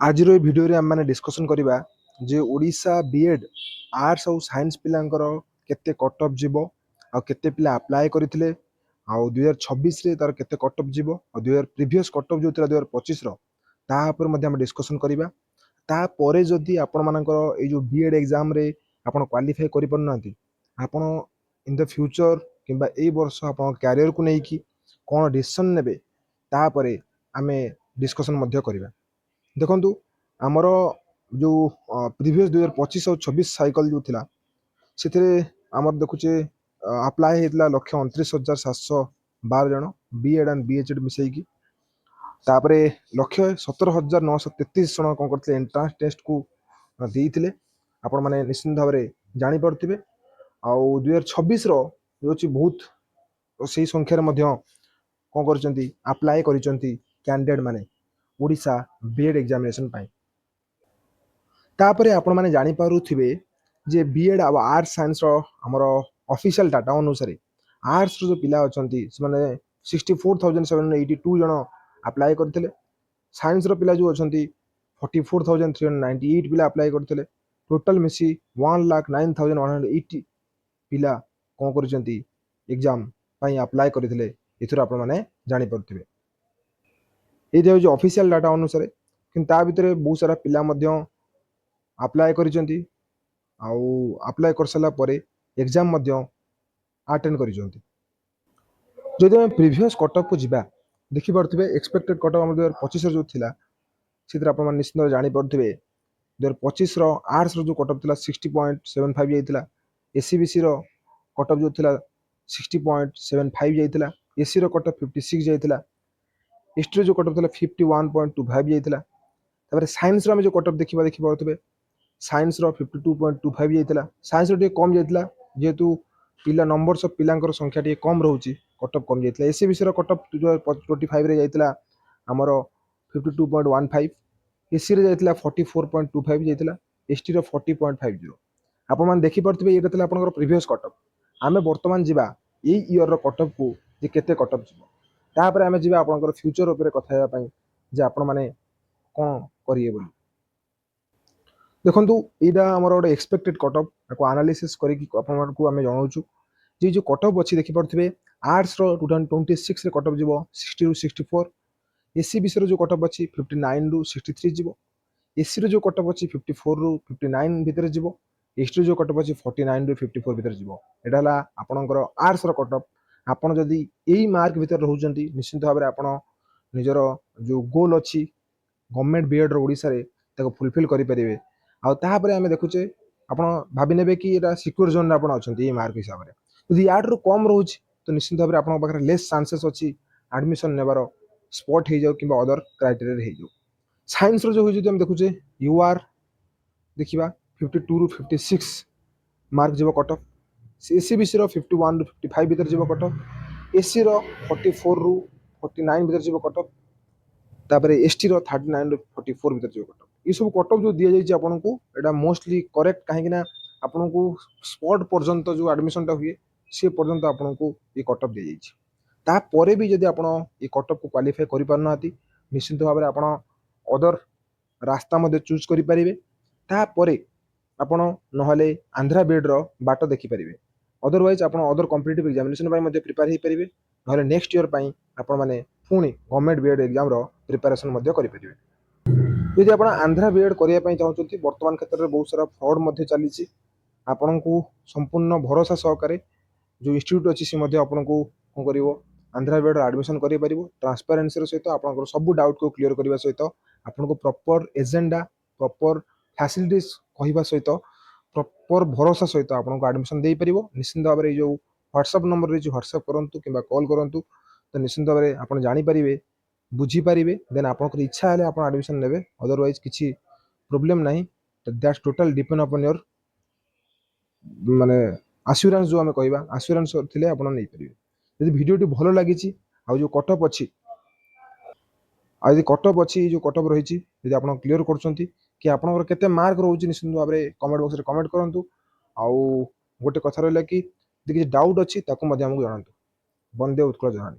आज भिडियो रे आम डिस्कसन करवा जे ओडिशा बीएड आर्ट्स और साइंस पिलांकर केते कट ऑफ जीवो आ केते पिला अप्लाई करथिले आ 2026 रे तार केते कट ऑफ जीवो आ 2000 प्रीवियस कट ऑफ जो 2025 रो ता ऊपर मध्ये हम डिस्कसन करवा ता परे जदी आपण मानकर ए जो बीएड एग्जाम रे आपण क्वालिफाई करि परनांती आपण इन द फ्यूचर किंबा ए वर्ष आपण कैरियर को नै कि कोन डिसीजन नेबे ता परे आमे डिस्कसन मध्ये करवा। देखु आमर जो प्रीवियस 2025 और 26 साइकिल जो थिला से आमर देखुचे अप्लाई होता 1,29,712 जन बीएड एंड बीएचडी मिसेकी तापरे 1,17,933 जन कौन करते एंट्रांस टेस्ट को देते आपण मैंने निश्चिंत भाव में जापे आउ 2026 जो बहुत से संख्यार कौन कर अप्लाई कैंडिडेट माने ओडिशा बीएड एग्जामिनेशन पाई तापरे आपण माने जानि पारुथिबे जे बीएड आ आर्ट्स साइंस रो हमरो ऑफिशियल डाटा अनुसार आर्ट्स रो जो पिला अछंती से माने 64,782 जन अप्लाई करथिले साइंस रो पिला जो अछंती 44,398 पिला अप्लाई करथिले टोटल मिसी 1,09,180 पिला कोन करचंती एग्जाम पाई अप्लाई करथिले एथुर आपण माने जानि पारुथिबे ये जो ऑफिशियल डाटा अनुसार कि भितर बहुत सारा पिला अप्लाई करिसेंती आउ अप्लाई कर सारा पर एग्जाम अटेंड करिसेंती। जदि हम प्रीवियस कटअप को जिबा देखि पारथिबे एक्सपेक्टेड कटअप हम 2025 जो थिला सितर आपण निश्चित जानि पारथिबे 2025 रो आर्ट्स रो जो कटअप थिला 60.75 जाइतिला एससीबीसी रो कटअप जो थिला 60.75 जाइतिला एससी रो कटअप 56 जाइतिला हिस्ट्री जो कटअप 51.25 जाइतिला तापर साइंस रो हम जो कटअप देखिबा पारथिबे साइंस रो 52.25 जाइतिला साइंस रो कम जाइतिला जेहेतु पिला नंबर्स ऑफ पिलांकर संख्या टे कम रहउची कटअप कम जाइतिला एससीबीसी रो कटअप 25 रे जाइतिला हमरो 52.15 एससी रे जाइतिला 44.25 जाइतिला एसटी रो 40.50 आपण मान देखि पारथिबे एटा तला आपनकर प्रीवियस कटअप आमे वर्तमान जिबा ए ईयर रो कटअप को जे केते कटअप जिवो तापर आमे जिबा आपनकर फ्यूचर ऊपर कथा हेबा पई जे आपण माने कोन करिए बोली देखंतु एटा हमर ओडे एक्सपेक्टेड कटअप को एनालिसिस करी कि आपण को आमे जणाउछु जे जो कटअप अछि देखि पारथिबे आर्ट्स रो 2026 रे कटअप जिवो 60 रु 64 एससीबीसी रो जो कटअप अछि 59 रु 63 जिवो एससी रो जो कटअप अछि 54 रु 59 भीतर जिवो एसटी रो जो कटअप अछि 49 रु 54 भीतर जिवो एटा हला आपनकर आर्ट्स रो कटअप आपण जदी एई मार्क भीतर रहउचंती निश्चित भाबरे आपण निजर जो गोल अछि गवर्नमेंट बीएड रो ओडिसा रे ताको फुलफिल करि परिबे आ ताहापरे आमे देखुचे आपण भाबि नेबे कि एटा सिक्योर जोन रे आपण अछंती ए मार्क हिसाब रे यदि याड रो कम रहउची तो निश्चित भाबरे आपण पाखरे लेस चांसेस अछि एडमिशन नेबार स्पॉट हे जाउ किबा अदर क्राइटेरिया रे हे जाउ साइंस रो जो होई जदि हम देखुचे यूआर देखिबा 52 रु 56 मार्क जीवो कट ऑफ एससीबीसी रो 51 रु 55 भीतर जीवो कट ऑफ एससी रो 44 रु 49 भीतर जीवो कट ऑफ तापरे एसटी रो 39 रु 44 भीतर जीवो कट ऑफ ये सब कट ऑफ जो दिया जाई आपन को एटा मोस्टली करेक्ट काहे कि ना आपन को स्पॉट पर्यंत जो एडमिशन टा हुए से पर्यंत आपन को ये कट ऑफ दिया जाई ता परे भी जदि आपण ये कट ऑफ को क्वालिफाई करि परनाती निश्चित भाबरे आपण अदर रास्ता मध्ये चूज करि परिबे ता परे आपण नहले आंध्रा बीएड रो बाट देखि परिबे अदरवाइज आपण अदर कॉम्पिटिटिव एग्जामिनेशन पाई मध्ये प्रिपेयर हे परिबे नहले नेक्स्ट ईयर पाई आपण माने पुनी गवर्नमेंट बीएड एग्जाम रो प्रिपरेशन मध्ये करि परिबे यदि आपण आंध्रा बीएड करिया पाई चाहउछंती वर्तमान क्षेत्र रे बहुत सारा फ्रॉड मध्ये चलीछि आपण को संपूर्ण भरोसा सहकारे जो इंस्टीट्यूट अछि से मध्ये आपण को कोन करिवो आंध्रा बीएड एडमिशन करि परिबो ट्रांसपेरेंसी रो सहित आपण सब डाउट को क्लियर करबा सहित आपण को प्रॉपर एजेंडा प्रॉपर फैसिलिटीज कहिबा सहित प्रॉपर भरोसा सहित आपण को एडमिशन देई परिबो निश्चित भाव में जो व्हाट्सएप नंबर रे जो व्हाट्सएप करंतु किबा कॉल करंतु तो निश्चित भाव में आपण जानि परिबे बुझी परिबे देन आपण को इच्छा हले आपण एडमिशन नेबे अदरवाइज किछि प्रॉब्लम नाही that's total depend upon your माने एश्योरेंस जो हमें कहबा एश्योरेंस थिले आपण नै परिबे यदि वीडियो टी भलो लागिछि आ जो कटअप अछि आ यदि कटअप अछि जो कटअप रहिछि यदि आपण क्लियर करछंती कि आपनकर केते मार्क रहउछि निश्चित भाव में कमेंट बॉक्स रे कमेंट करंतु आउ गोटे कथा रहला कि यदि किछि डाउट अछि ताको मध्ये हमकु जणांतु वंदे उत्कल जहानी।